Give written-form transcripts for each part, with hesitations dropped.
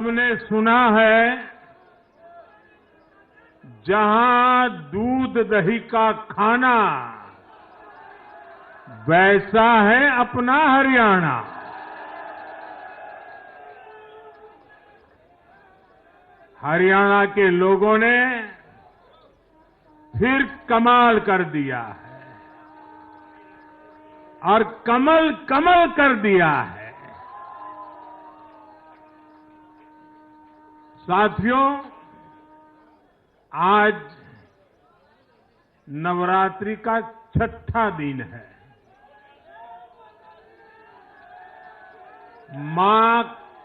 हमने सुना है जहां दूध दही का खाना वैसा है अपना हरियाणा। हरियाणा के लोगों ने फिर कमाल कर दिया है और कमल कमल कर दिया है। साथियों, आज नवरात्रि का छठा दिन है। मां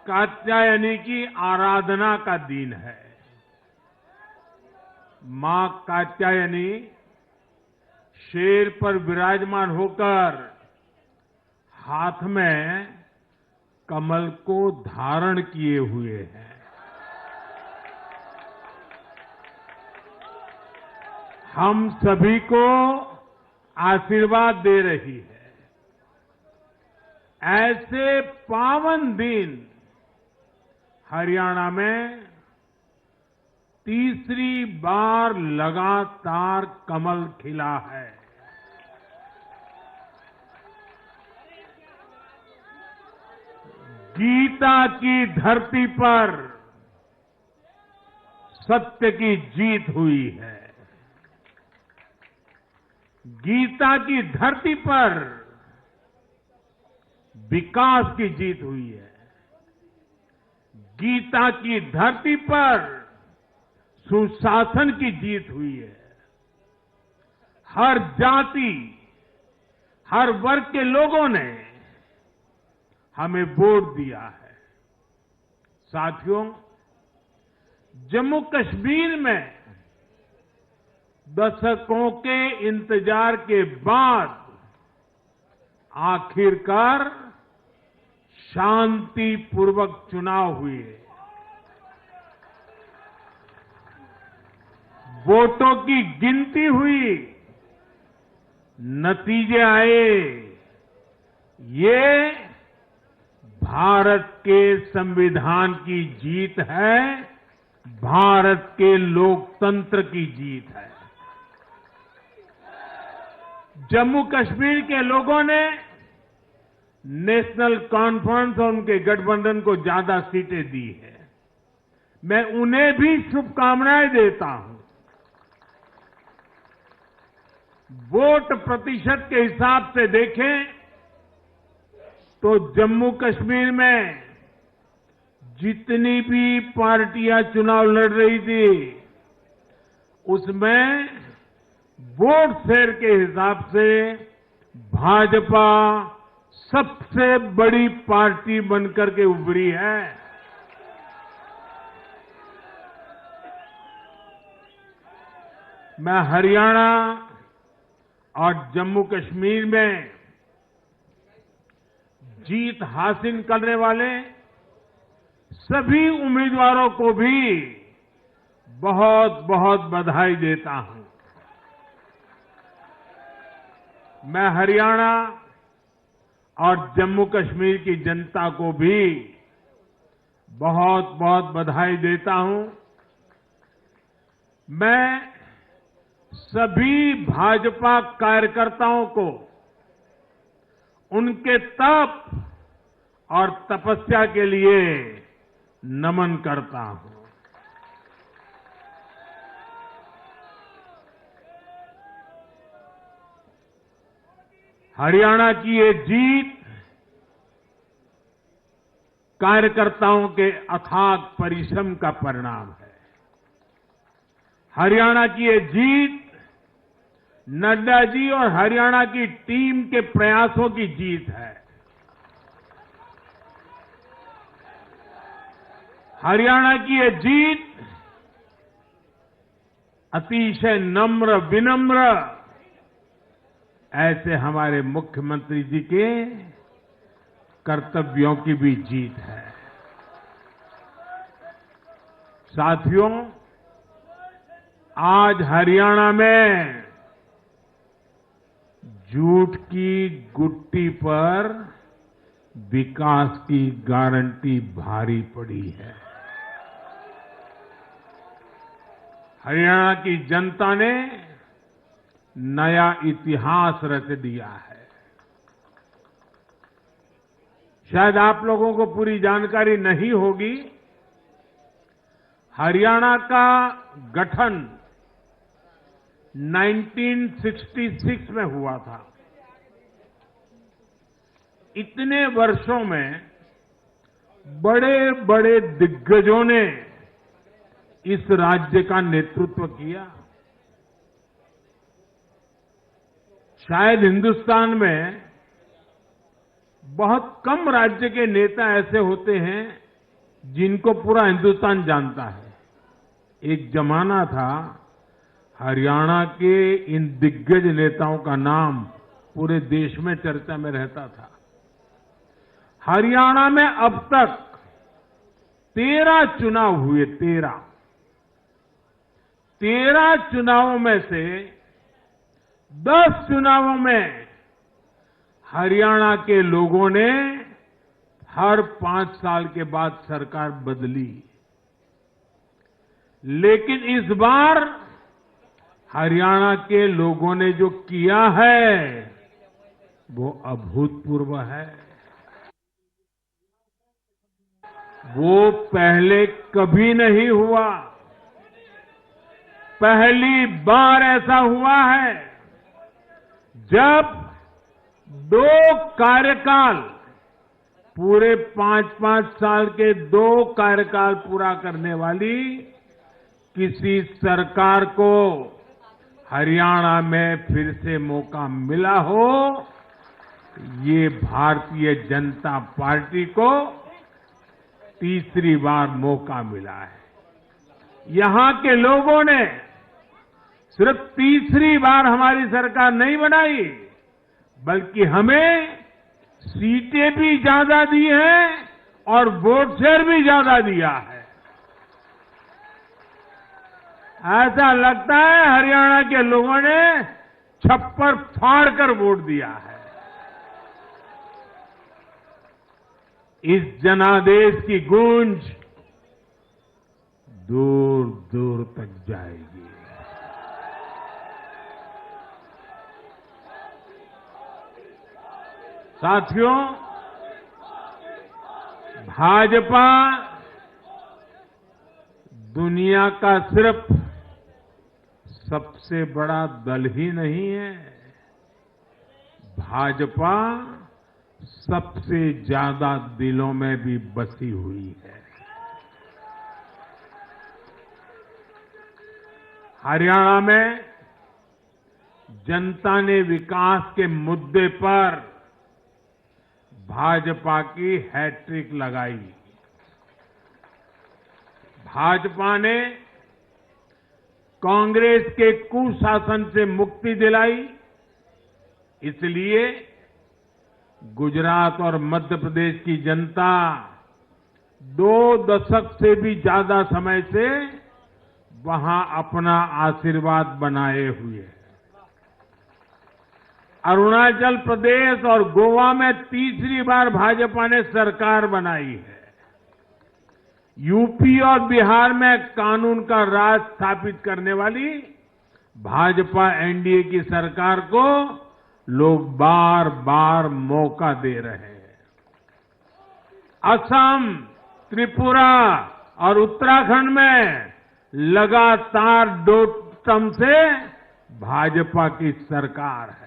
कात्यायनी की आराधना का दिन है। मां कात्यायनी शेर पर विराजमान होकर हाथ में कमल को धारण किए हुए हैं। हम सभी को आशीर्वाद दे रही है। ऐसे पावन दिन हरियाणा में तीसरी बार लगातार कमल खिला है। गीता की धरती पर सत्य की जीत हुई है। गीता की धरती पर विकास की जीत हुई है। गीता की धरती पर सुशासन की जीत हुई है। हर जाति, हर वर्ग के लोगों ने हमें वोट दिया है। साथियों, जम्मू कश्मीर में दशकों के इंतजार के बाद आखिरकार शांतिपूर्वक चुनाव हुए। वोटों की गिनती हुई, नतीजे आए। ये भारत के संविधान की जीत है, भारत के लोकतंत्र की जीत है। जम्मू कश्मीर के लोगों ने नेशनल कॉन्फ्रेंस और उनके गठबंधन को ज्यादा सीटें दी है। मैं उन्हें भी शुभकामनाएं देता हूं। वोट प्रतिशत के हिसाब से देखें तो जम्मू कश्मीर में जितनी भी पार्टियां चुनाव लड़ रही थी उसमें वोट शेयर के हिसाब से भाजपा सबसे बड़ी पार्टी बनकर के उभरी है। मैं हरियाणा और जम्मू कश्मीर में जीत हासिल करने वाले सभी उम्मीदवारों को भी बहुत बहुत बधाई देता हूं। मैं हरियाणा और जम्मू कश्मीर की जनता को भी बहुत बहुत बधाई देता हूं। मैं सभी भाजपा कार्यकर्ताओं को उनके तप और तपस्या के लिए नमन करता हूं। हरियाणा की ये जीत कार्यकर्ताओं के अथाग परिश्रम का परिणाम है। हरियाणा की ये जीत नड्डा जी और हरियाणा की टीम के प्रयासों की जीत है। हरियाणा की ये जीत अतिशय नम्र विनम्र ऐसे हमारे मुख्यमंत्री जी के कर्तव्यों की भी जीत है। साथियों, आज हरियाणा में झूठ की गुट्टी पर विकास की गारंटी भारी पड़ी है। हरियाणा की जनता ने नया इतिहास रच दिया है। शायद आप लोगों को पूरी जानकारी नहीं होगी, हरियाणा का गठन 1966 में हुआ था। इतने वर्षों में बड़े बड़े दिग्गजों ने इस राज्य का नेतृत्व किया। शायद हिंदुस्तान में बहुत कम राज्य के नेता ऐसे होते हैं जिनको पूरा हिंदुस्तान जानता है। एक जमाना था हरियाणा के इन दिग्गज नेताओं का नाम पूरे देश में चर्चा में रहता था। हरियाणा में अब तक 13 चुनाव हुए। 13 चुनावों में से 10 चुनावों में हरियाणा के लोगों ने हर 5 साल के बाद सरकार बदली, लेकिन इस बार हरियाणा के लोगों ने जो किया है वो अभूतपूर्व है। वो पहले कभी नहीं हुआ। पहली बार ऐसा हुआ है जब 2 कार्यकाल, पूरे 5-5 साल के 2 कार्यकाल पूरा करने वाली किसी सरकार को हरियाणा में फिर से मौका मिला हो। ये भारतीय जनता पार्टी को तीसरी बार मौका मिला है। यहां के लोगों ने सिर्फ तीसरी बार हमारी सरकार नहीं बनाई, बल्कि हमें सीटें भी ज्यादा दी हैं और वोट शेयर भी ज्यादा दिया है। ऐसा लगता है हरियाणा के लोगों ने छप्पर फाड़ कर वोट दिया है। इस जनादेश की गूंज दूर दूर तक जाएगी। साथियों, भाजपा दुनिया का सिर्फ सबसे बड़ा दल ही नहीं है, भाजपा सबसे ज्यादा दिलों में भी बसी हुई है। हरियाणा में जनता ने विकास के मुद्दे पर भाजपा की हैट्रिक लगाई। भाजपा ने कांग्रेस के कुशासन से मुक्ति दिलाई, इसलिए गुजरात और मध्य प्रदेश की जनता 2 दशक से भी ज्यादा समय से वहां अपना आशीर्वाद बनाए हुए है। अरुणाचल प्रदेश और गोवा में तीसरी बार भाजपा ने सरकार बनाई है। यूपी और बिहार में कानून का राज स्थापित करने वाली भाजपा एनडीए की सरकार को लोग बार बार मौका दे रहे हैं। असम, त्रिपुरा और उत्तराखंड में लगातार 2 टर्म से भाजपा की सरकार है।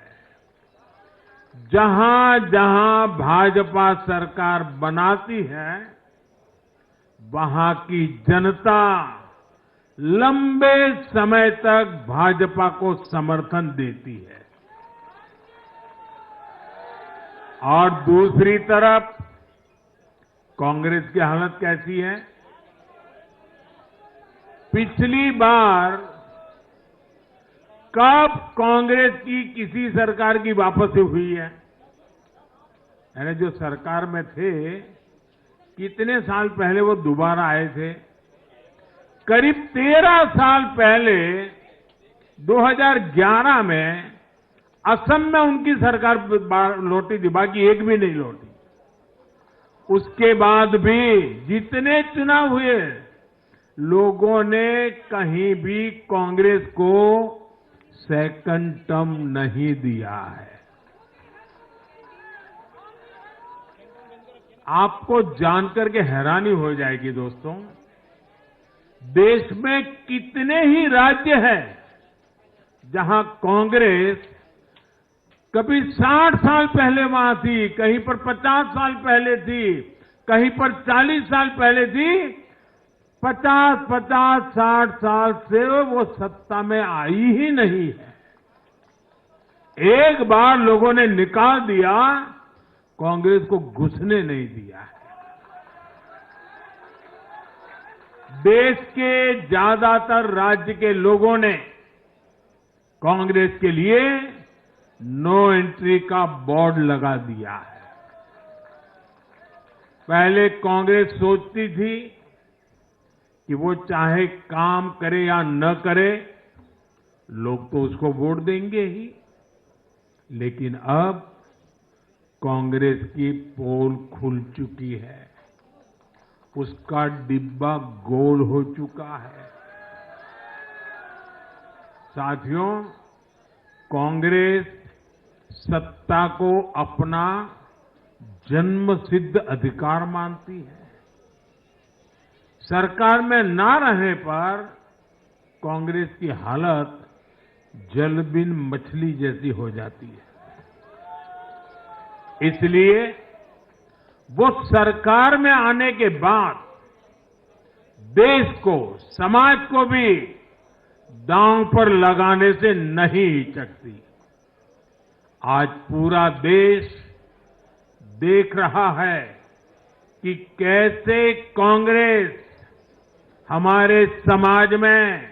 जहां जहां भाजपा सरकार बनाती है, वहां की जनता लंबे समय तक भाजपा को समर्थन देती है। और दूसरी तरफ कांग्रेस की हालत कैसी है? पिछली बार कब कांग्रेस की किसी सरकार की वापसी हुई है? यानी जो सरकार में थे, कितने साल पहले वो दोबारा आए थे? करीब 13 साल पहले 2011 में असम में उनकी सरकार लौटी थी, बाकी एक भी नहीं लौटी। उसके बाद भी जितने चुनाव हुए, लोगों ने कहीं भी कांग्रेस को सेकंड टर्म नहीं दिया है। आपको जानकर के हैरानी हो जाएगी दोस्तों, देश में कितने ही राज्य हैं जहां कांग्रेस कभी 60 साल पहले वहां थी, कहीं पर 50 साल पहले थी, कहीं पर 40 साल पहले थी, 50-60 साल से वो सत्ता में आई ही नहीं है। एक बार लोगों ने निकाल दिया, कांग्रेस को घुसने नहीं दिया है। देश के ज्यादातर राज्य के लोगों ने कांग्रेस के लिए नो एंट्री का बोर्ड लगा दिया है। पहले कांग्रेस सोचती थी कि वो चाहे काम करे या न करे, लोग तो उसको वोट देंगे ही। लेकिन अब कांग्रेस की पोल खुल चुकी है, उसका डिब्बा गोल हो चुका है। साथियों, कांग्रेस सत्ता को अपना जन्मसिद्ध अधिकार मानती है। सरकार में ना रहने पर कांग्रेस की हालत जल बिन मछली जैसी हो जाती है। इसलिए वो सरकार में आने के बाद देश को, समाज को भी दांव पर लगाने से नहीं हिचकती। आज पूरा देश देख रहा है कि कैसे कांग्रेस हमारे समाज में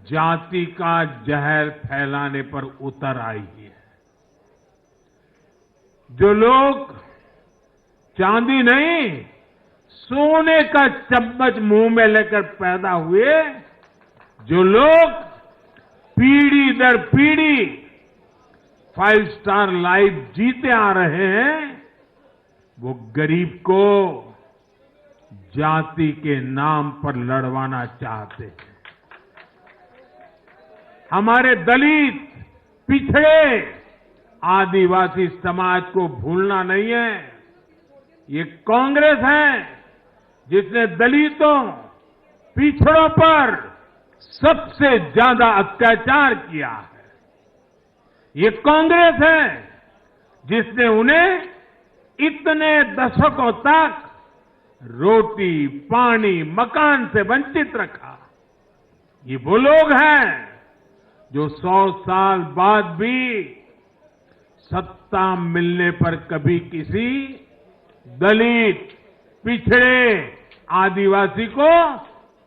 जाति का जहर फैलाने पर उतर आई है। जो लोग चांदी नहीं, सोने का चम्मच मुंह में लेकर पैदा हुए, जो लोग पीढ़ी दर पीढ़ी 5 स्टार लाइफ जीते आ रहे हैं, वो गरीब को जाति के नाम पर लड़वाना चाहते हैं। हमारे दलित, पिछड़े, आदिवासी समाज को भूलना नहीं है। ये कांग्रेस है जिसने दलितों, पिछड़ों पर सबसे ज्यादा अत्याचार किया है। ये कांग्रेस है जिसने उन्हें इतने दशकों तक रोटी, पानी, मकान से वंचित रखा। ये वो लोग हैं जो 100 साल बाद भी सत्ता मिलने पर कभी किसी दलित, पिछड़े, आदिवासी को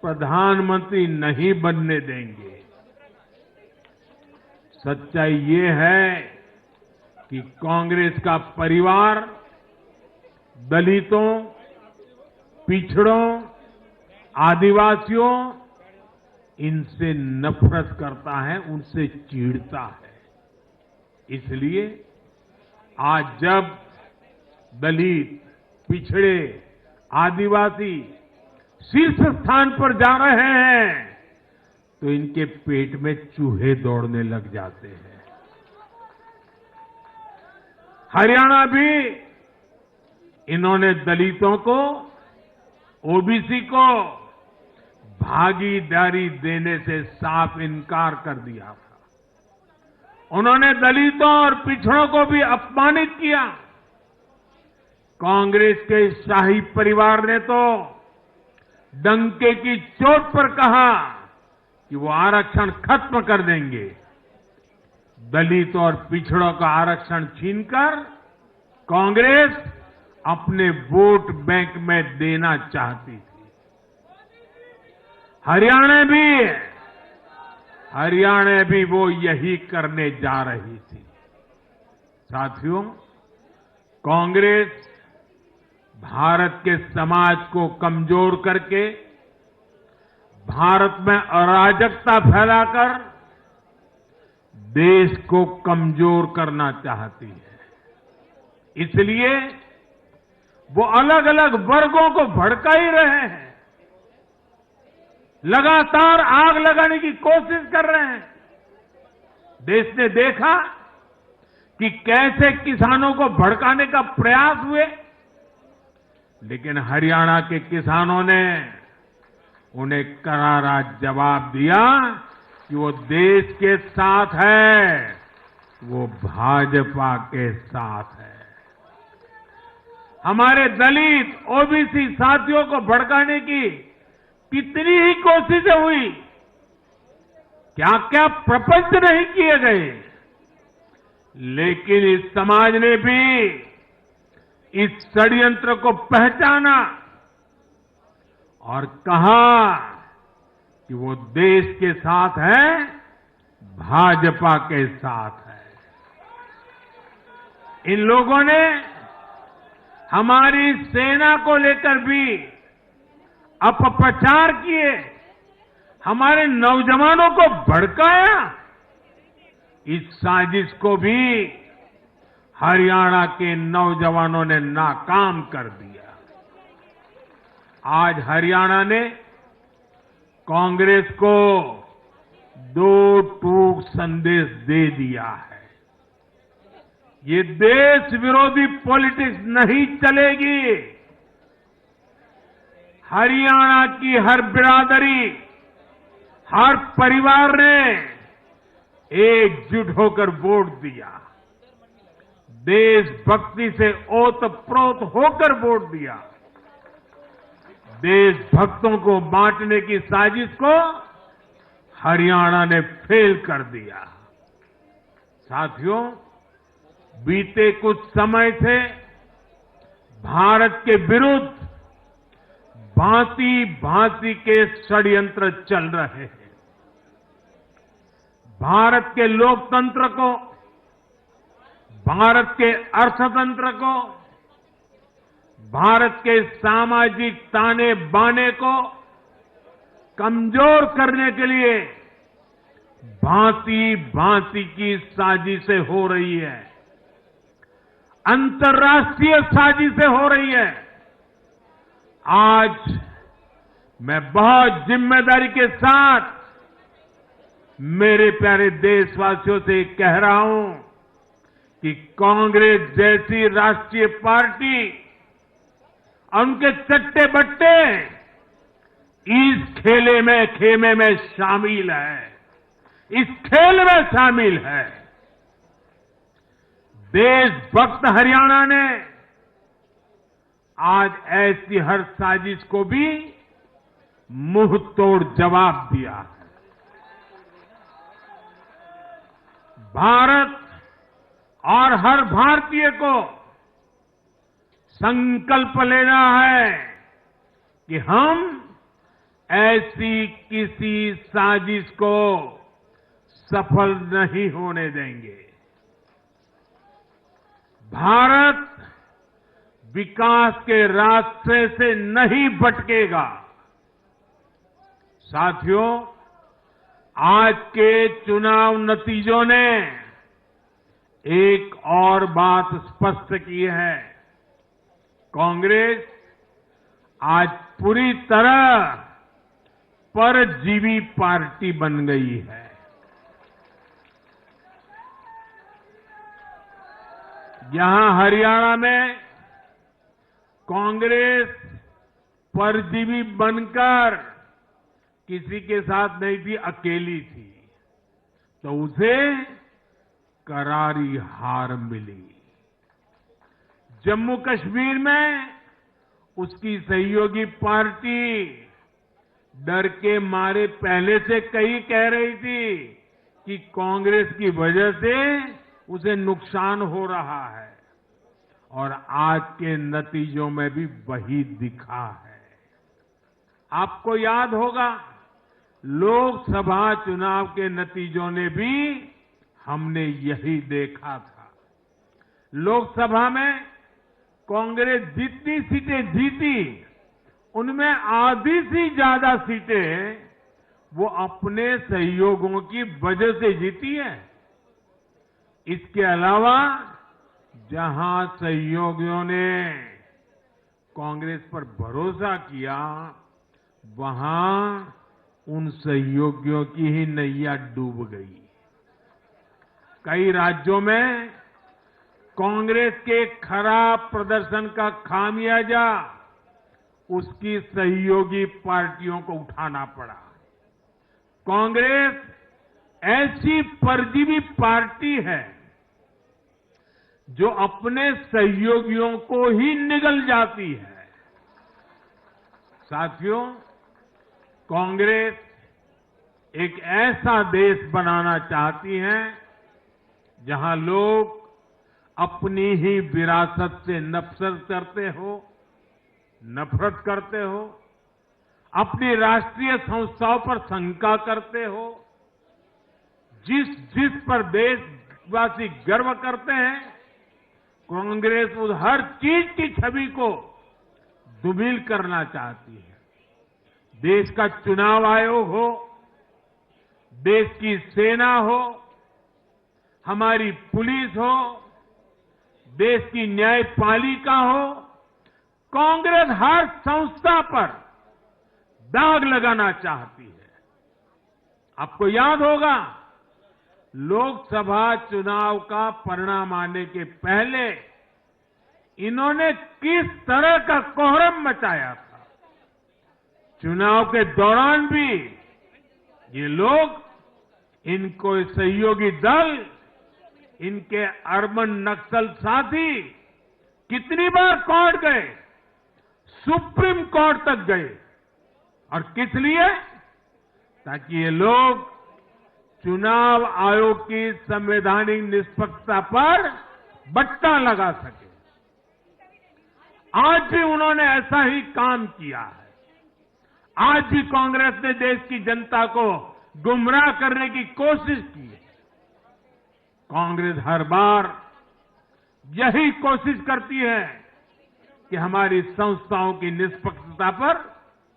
प्रधानमंत्री नहीं बनने देंगे। सच्चाई ये है कि कांग्रेस का परिवार दलितों, पिछड़ों, आदिवासियों, इनसे नफरत करता है, उनसे चिढ़ता है। इसलिए आज जब दलित, पिछड़े, आदिवासी शीर्ष स्थान पर जा रहे हैं, तो इनके पेट में चूहे दौड़ने लग जाते हैं। हरियाणा भी इन्होंने दलितों को, ओबीसी को भागीदारी देने से साफ इनकार कर दिया था। उन्होंने दलितों और पिछड़ों को भी अपमानित किया। कांग्रेस के शाही परिवार ने तो डंके की चोट पर कहा कि वो आरक्षण खत्म कर देंगे। दलित और पिछड़ों का आरक्षण छीनकर कांग्रेस अपने वोट बैंक में देना चाहती थी। हरियाणा भी वो यही करने जा रही थी। साथियों, कांग्रेस भारत के समाज को कमजोर करके, भारत में अराजकता फैलाकर देश को कमजोर करना चाहती है। इसलिए वो अलग अलग वर्गों को भड़का ही रहे हैं। लगातार आग लगाने की कोशिश कर रहे हैं। देश ने देखा कि कैसे किसानों को भड़काने का प्रयास हुए, लेकिन हरियाणा के किसानों ने उन्हें करारा जवाब दिया कि वो देश के साथ है, वो भाजपा के साथ है। हमारे दलित ओबीसी साथियों को भड़काने की कितनी ही कोशिशें हुई, क्या क्या प्रपंच नहीं किए गए, लेकिन इस समाज ने भी इस षड्यंत्र को पहचाना और कहा कि वो देश के साथ है, भाजपा के साथ है। इन लोगों ने हमारी सेना को लेकर भी अपप्रचार किए, हमारे नौजवानों को भड़काया। इस साजिश को भी हरियाणा के नौजवानों ने नाकाम कर दिया। आज हरियाणा ने कांग्रेस को दो टूक संदेश दे दिया है। ये देश विरोधी पॉलिटिक्स नहीं चलेगी। हरियाणा की हर बिरादरी, हर परिवार ने एकजुट होकर वोट दिया, देशभक्ति से ओतप्रोत होकर वोट दिया। देशभक्तों को बांटने की साजिश को हरियाणा ने फेल कर दिया। साथियों, बीते कुछ समय से भारत के विरुद्ध भांति भांति के षड्यंत्र चल रहे हैं। भारत के लोकतंत्र को, भारत के अर्थतंत्र को, भारत के सामाजिक ताने बाने को कमजोर करने के लिए भांति भांति की साजिशें हो रही है, अंतर्राष्ट्रीय साजिशें हो रही है। आज मैं बहुत जिम्मेदारी के साथ मेरे प्यारे देशवासियों से कह रहा हूं कि कांग्रेस जैसी राष्ट्रीय पार्टी और उनके चट्टे बट्टे इस खेमे में शामिल है, इस खेल में शामिल है। देशभक्त हरियाणा ने आज ऐसी हर साजिश को भी मुंह तोड़ जवाब दिया है। भारत और हर भारतीय को संकल्प लेना है कि हम ऐसी किसी साजिश को सफल नहीं होने देंगे। भारत विकास के रास्ते से नहीं भटकेगा। साथियों, आज के चुनाव नतीजों ने एक और बात स्पष्ट की है। कांग्रेस आज पूरी तरह परजीवी पार्टी बन गई है। यहां हरियाणा में कांग्रेस परजीवी बनकर किसी के साथ नहीं थी, अकेली थी, तो उसे करारी हार मिली। जम्मू कश्मीर में उसकी सहयोगी पार्टी डर के मारे पहले से कई कह रही थी कि कांग्रेस की वजह से उसे नुकसान हो रहा है, और आज के नतीजों में भी वही दिखा है। आपको याद होगा, लोकसभा चुनाव के नतीजों ने भी हमने यही देखा था। लोकसभा में कांग्रेस जितनी सीटें जीती, उनमें आधी से ज्यादा सीटें वो अपने सहयोगियों की वजह से जीती है। इसके अलावा जहां सहयोगियों ने कांग्रेस पर भरोसा किया, वहां उन सहयोगियों की ही नैया डूब गई। कई राज्यों में कांग्रेस के खराब प्रदर्शन का खामियाजा उसकी सहयोगी पार्टियों को उठाना पड़ा। कांग्रेस ऐसी परजीवी पार्टी है जो अपने सहयोगियों को ही निगल जाती है। साथियों, कांग्रेस एक ऐसा देश बनाना चाहती है जहां लोग अपनी ही विरासत से नफरत करते हो, अपनी राष्ट्रीय संस्थाओं पर शंका करते हो, जिस पर देशवासी गर्व करते हैं, कांग्रेस उस हर चीज की छवि को धूमिल करना चाहती है। देश का चुनाव आयोग हो, देश की सेना हो, हमारी पुलिस हो, देश की न्यायपालिका हो, कांग्रेस हर संस्था पर दाग लगाना चाहती है। आपको याद होगा, लोकसभा चुनाव का परिणाम आने के पहले इन्होंने किस तरह का कोहराम मचाया था। चुनाव के दौरान भी ये लोग, इनको सहयोगी दल, इनके अर्बन नक्सल साथी कितनी बार कोर्ट गए, सुप्रीम कोर्ट तक गए। और किस लिए? ताकि ये लोग चुनाव आयोग की संवैधानिक निष्पक्षता पर बट्टा लगा सके। आज भी उन्होंने ऐसा ही काम किया है। आज भी कांग्रेस ने देश की जनता को गुमराह करने की कोशिश की है। कांग्रेस हर बार यही कोशिश करती है कि हमारी संस्थाओं की निष्पक्षता पर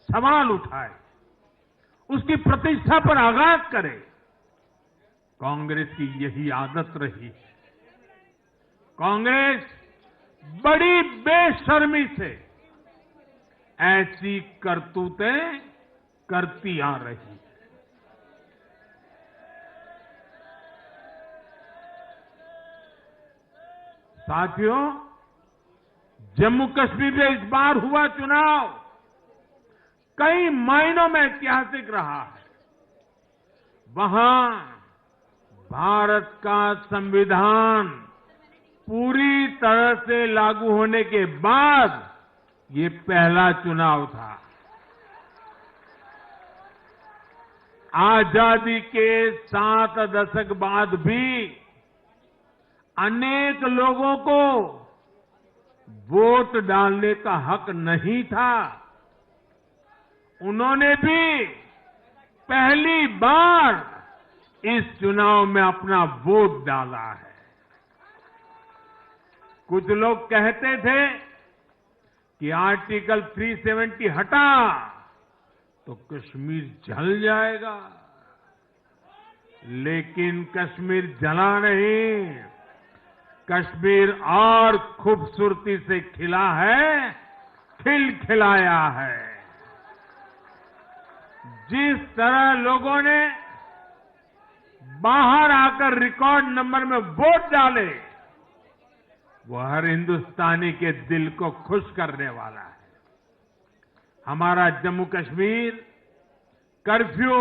सवाल उठाए, उसकी प्रतिष्ठा पर आघात करे। कांग्रेस की यही आदत रही है। कांग्रेस बड़ी बेशर्मी से ऐसी करतूतें करती आ रही है। साथियों, जम्मू कश्मीर में इस बार हुआ चुनाव कई मायनों में ऐतिहासिक रहा है। वहां भारत का संविधान पूरी तरह से लागू होने के बाद ये पहला चुनाव था। आजादी के 7 दशक बाद भी अनेक लोगों को वोट डालने का हक नहीं था। उन्होंने भी पहली बार इस चुनाव में अपना वोट डाला है। कुछ लोग कहते थे कि आर्टिकल 370 हटा तो कश्मीर जल जाएगा, लेकिन कश्मीर जला नहीं, कश्मीर और खूबसूरती से खिला है, खिलाया है। जिस तरह लोगों ने बाहर आकर रिकॉर्ड नंबर में वोट डाले, वो हर हिंदुस्तानी के दिल को खुश करने वाला है। हमारा जम्मू कश्मीर कर्फ्यू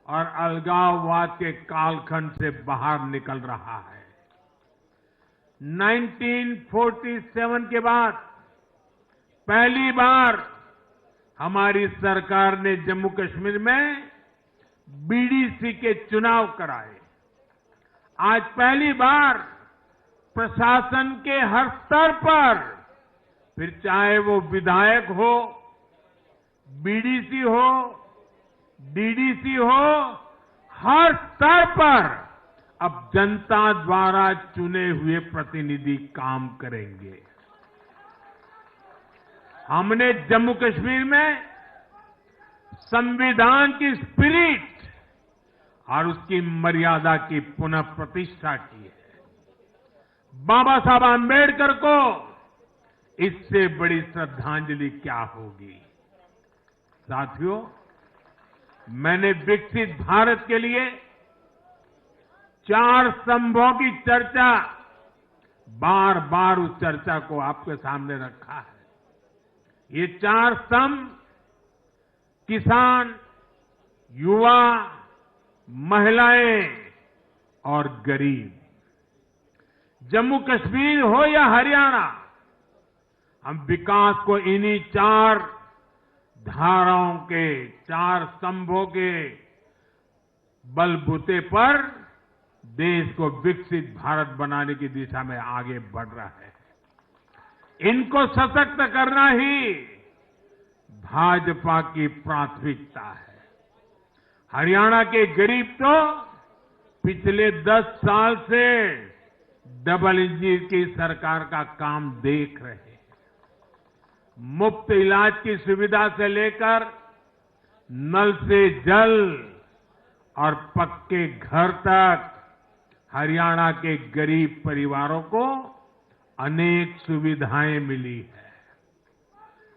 और अलगाववाद के कालखंड से बाहर निकल रहा है। 1947 के बाद पहली बार हमारी सरकार ने जम्मू कश्मीर में बीडीसी के चुनाव कराए। आज पहली बार प्रशासन के हर स्तर पर, फिर चाहे वो विधायक हो, बीडीसी हो, डीडीसी हो, हर स्तर पर अब जनता द्वारा चुने हुए प्रतिनिधि काम करेंगे। हमने जम्मू कश्मीर में संविधान की स्पिरिट और उसकी मर्यादा की पुनः प्रतिष्ठा की है। बाबा साहब आंबेडकर को इससे बड़ी श्रद्धांजलि क्या होगी। साथियों, मैंने विकसित भारत के लिए 4 स्तंभों की चर्चा बार बार उस चर्चा को आपके सामने रखा है। ये 4 स्तंभ किसान, युवा, महिलाएं और गरीब, जम्मू कश्मीर हो या हरियाणा, हम विकास को इन्हीं 4 धाराओं के, 4 स्तंभों के बलबूते पर देश को विकसित भारत बनाने की दिशा में आगे बढ़ रहा है। इनको सशक्त करना ही भाजपा की प्राथमिकता है। हरियाणा के गरीब तो पिछले 10 साल से डबल इंजन की सरकार का काम देख रहे हैं। मुफ्त इलाज की सुविधा से लेकर नल से जल और पक्के घर तक हरियाणा के गरीब परिवारों को अनेक सुविधाएं मिली है।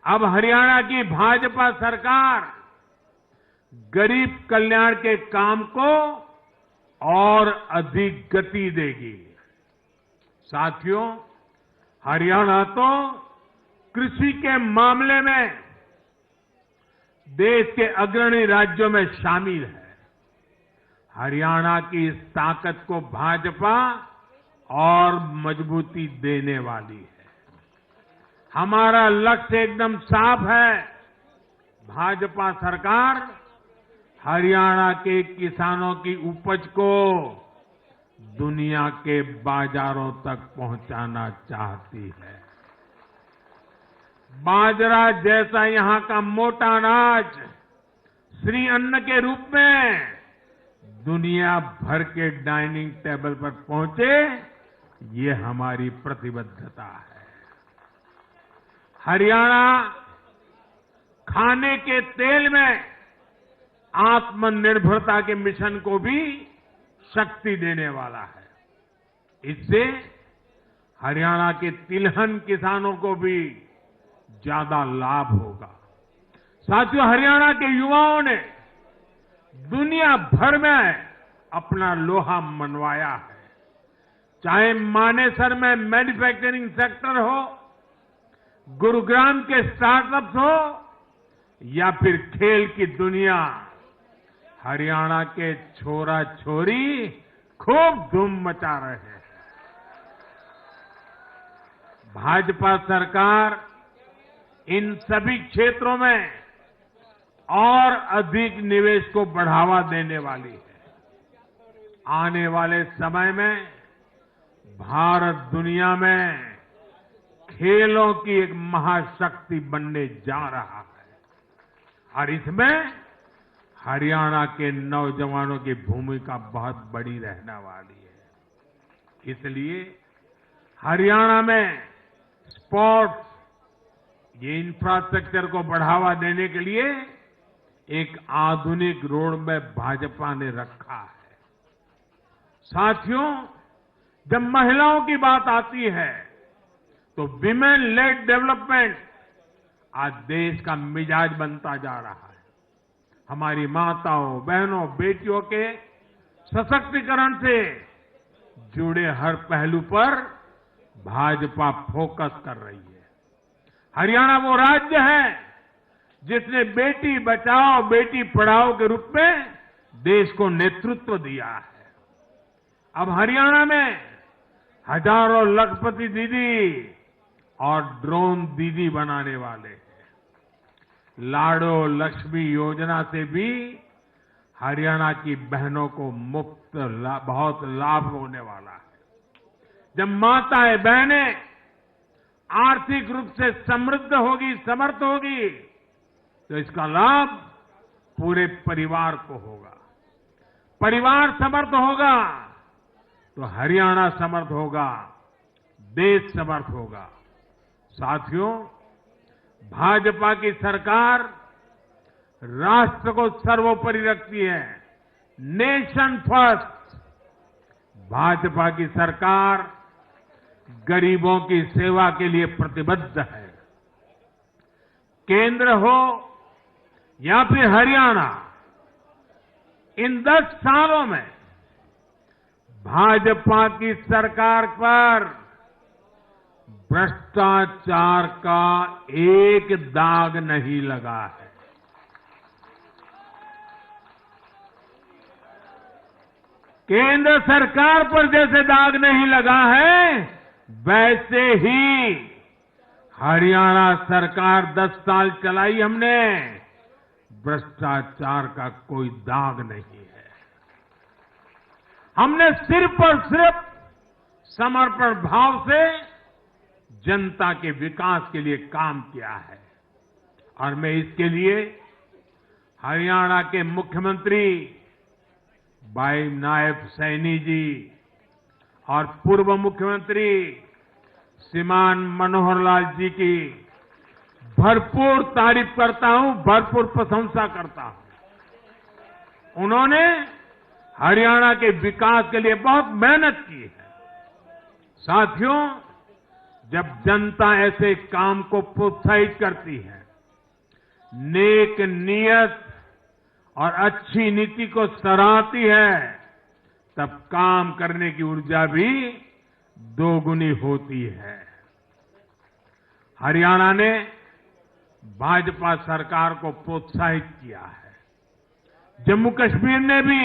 अब हरियाणा की भाजपा सरकार गरीब कल्याण के काम को और अधिक गति देगी। साथियों, हरियाणा तो कृषि के मामले में देश के अग्रणी राज्यों में शामिल है। हरियाणा की इस ताकत को भाजपा और मजबूती देने वाली है। हमारा लक्ष्य एकदम साफ है। भाजपा सरकार हरियाणा के किसानों की उपज को दुनिया के बाजारों तक पहुंचाना चाहती है। बाजरा जैसा यहां का मोटा अनाज श्री अन्न के रूप में दुनिया भर के डाइनिंग टेबल पर पहुंचे, ये हमारी प्रतिबद्धता है। हरियाणा खाने के तेल में आत्मनिर्भरता के मिशन को भी शक्ति देने वाला है। इससे हरियाणा के तिलहन किसानों को भी ज्यादा लाभ होगा। साथियों, हरियाणा के युवाओं ने दुनिया भर में अपना लोहा मनवाया है। चाहे मानेसर में मैन्युफैक्चरिंग सेक्टर हो, गुरुग्राम के स्टार्टअप्स हो या फिर खेल की दुनिया, हरियाणा के छोरा छोरी खूब धूम मचा रहे हैं। भाजपा सरकार इन सभी क्षेत्रों में और अधिक निवेश को बढ़ावा देने वाली है। आने वाले समय में भारत दुनिया में खेलों की एक महाशक्ति बनने जा रहा है और इसमें हरियाणा के नौजवानों की भूमिका बहुत बड़ी रहने वाली है। इसलिए हरियाणा में स्पोर्ट्स, ये इंफ्रास्ट्रक्चर को बढ़ावा देने के लिए एक आधुनिक रोड मैप भाजपा ने रखा है। साथियों, जब महिलाओं की बात आती है तो विमेन लेड डेवलपमेंट आज देश का मिजाज बनता जा रहा है। हमारी माताओं, बहनों, बेटियों के सशक्तिकरण से जुड़े हर पहलू पर भाजपा फोकस कर रही है। हरियाणा वो राज्य है जिसने बेटी बचाओ बेटी पढ़ाओ के रूप में देश को नेतृत्व दिया है। अब हरियाणा में हजारों लखपति दीदी और ड्रोन दीदी बनाने वाले हैं। लाडो लक्ष्मी योजना से भी हरियाणा की बहनों को मुफ्त बहुत लाभ होने वाला है। जब माताएं, बहनें आर्थिक रूप से समृद्ध होगी, समर्थ होगी, तो इसका लाभ पूरे परिवार को होगा। परिवार समर्थ होगा तो हरियाणा समर्थ होगा, देश समर्थ होगा। साथियों, भाजपा की सरकार राष्ट्र को सर्वोपरि रखती है। Nation first. भाजपा की सरकार गरीबों की सेवा के लिए प्रतिबद्ध है। केंद्र हो या फिर हरियाणा, इन 10 सालों में भाजपा की सरकार पर भ्रष्टाचार का एक दाग नहीं लगा है। केंद्र सरकार पर जैसे दाग नहीं लगा है, वैसे ही हरियाणा सरकार 10 साल चलाई हमने, भ्रष्टाचार का कोई दाग नहीं है। हमने सिर्फ और सिर्फ समर्पण भाव से जनता के विकास के लिए काम किया है और मैं इसके लिए हरियाणा के मुख्यमंत्री भाई नायब सैनी जी और पूर्व मुख्यमंत्री श्रीमान मनोहर लाल जी की भरपूर तारीफ करता हूं, भरपूर प्रशंसा करता हूं। उन्होंने हरियाणा के विकास के लिए बहुत मेहनत की है। साथियों, जब जनता ऐसे काम को प्रोत्साहित करती है, नेक नियत और अच्छी नीति को सराहती है, तब काम करने की ऊर्जा भी दोगुनी होती है। हरियाणा ने भाजपा सरकार को प्रोत्साहित किया है। जम्मू कश्मीर ने भी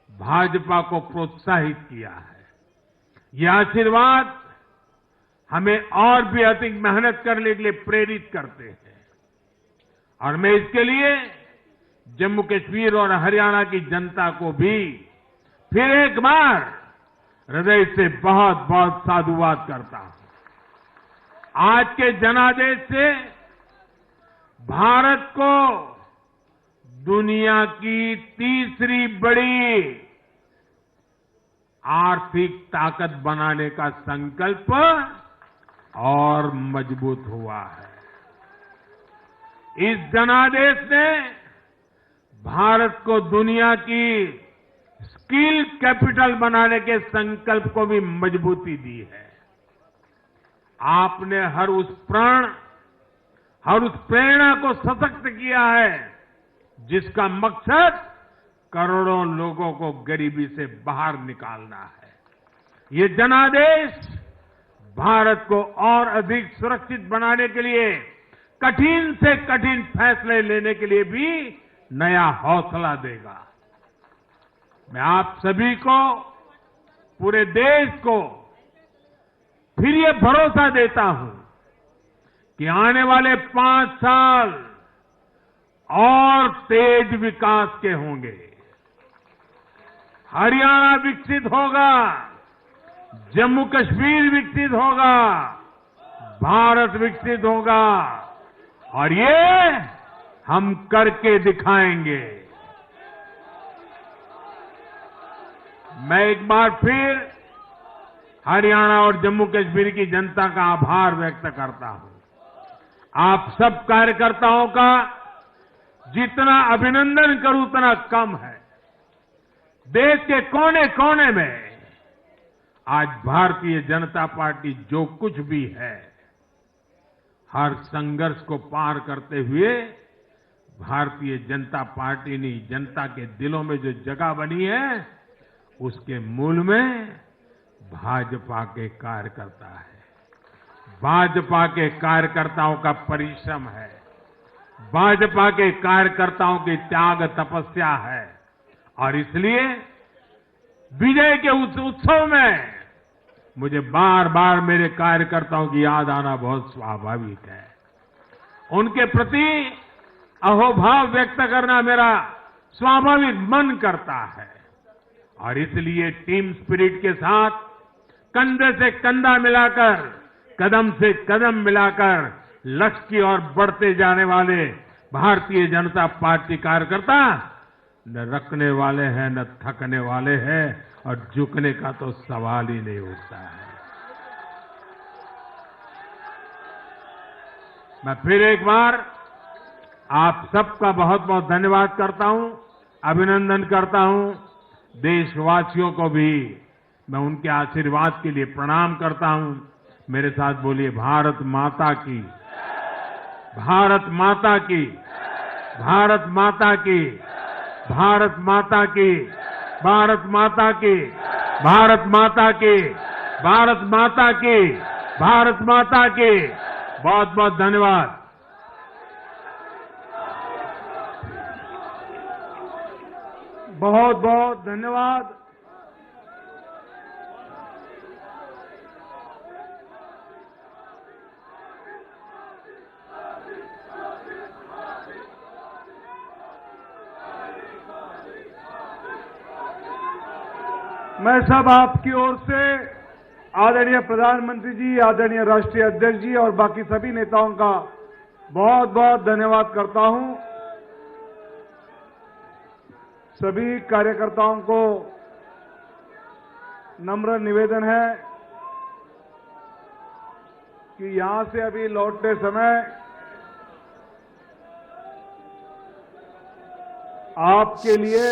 भाजपा को प्रोत्साहित किया है। यह आशीर्वाद हमें और भी अधिक मेहनत करने के लिए प्रेरित करते हैं और मैं इसके लिए जम्मू कश्मीर और हरियाणा की जनता को भी फिर एक बार हृदय से बहुत बहुत साधुवाद करता हूं। आज के जनादेश से भारत को दुनिया की तीसरी बड़ी आर्थिक ताकत बनाने का संकल्प और मजबूत हुआ है। इस जनादेश ने भारत को दुनिया की स्किल कैपिटल बनाने के संकल्प को भी मजबूती दी है। आपने हर उस प्रेरणा को सशक्त किया है जिसका मकसद करोड़ों लोगों को गरीबी से बाहर निकालना है। ये जनादेश भारत को और अधिक सुरक्षित बनाने के लिए कठिन से कठिन फैसले लेने के लिए भी नया हौसला देगा। मैं आप सभी को, पूरे देश को फिर ये भरोसा देता हूं कि आने वाले 5 साल और तेज विकास के होंगे। हरियाणा विकसित होगा, जम्मू कश्मीर विकसित होगा, भारत विकसित होगा और ये हम करके दिखाएंगे। मैं एक बार फिर हरियाणा और जम्मू कश्मीर की जनता का आभार व्यक्त करता हूं। आप सब कार्यकर्ताओं का जितना अभिनंदन करूं उतना कम है। देश के कोने कोने में आज भारतीय जनता पार्टी जो कुछ भी है, हर संघर्ष को पार करते हुए भारतीय जनता पार्टी ने जनता के दिलों में जो जगह बनी है, उसके मूल में भाजपा के कार्यकर्ता है। भाजपा के कार्यकर्ताओं का परिश्रम है, भाजपा के कार्यकर्ताओं की त्याग तपस्या है और इसलिए विजय के उस उत्सव में मुझे बार बार मेरे कार्यकर्ताओं की याद आना बहुत स्वाभाविक है। उनके प्रति अहोभाव व्यक्त करना मेरा स्वाभाविक मन करता है और इसलिए टीम स्पिरिट के साथ कंधे से कंधा मिलाकर, कदम से कदम मिलाकर लक्ष्य की ओर बढ़ते जाने वाले भारतीय जनता पार्टी कार्यकर्ता न रखने वाले हैं न थकने वाले हैं और झुकने का तो सवाल ही नहीं उठता है। मैं फिर एक बार आप सबका बहुत बहुत धन्यवाद करता हूं, अभिनंदन करता हूं। देशवासियों को भी मैं उनके आशीर्वाद के लिए प्रणाम करता हूं। मेरे साथ बोलिए, भारत माता की, भारत माता की, भारत माता की भारत माता की, भारत माता की, भारत माता की, भारत माता की, भारत माता की। बहुत बहुत धन्यवाद। बहुत बहुत धन्यवाद। मैं सब आपकी ओर से आदरणीय प्रधानमंत्री जी, आदरणीय राष्ट्रीय अध्यक्ष जी और बाकी सभी नेताओं का बहुत बहुत धन्यवाद करता हूं। सभी कार्यकर्ताओं को नम्र निवेदन है कि यहां से अभी लौटते समय आपके लिए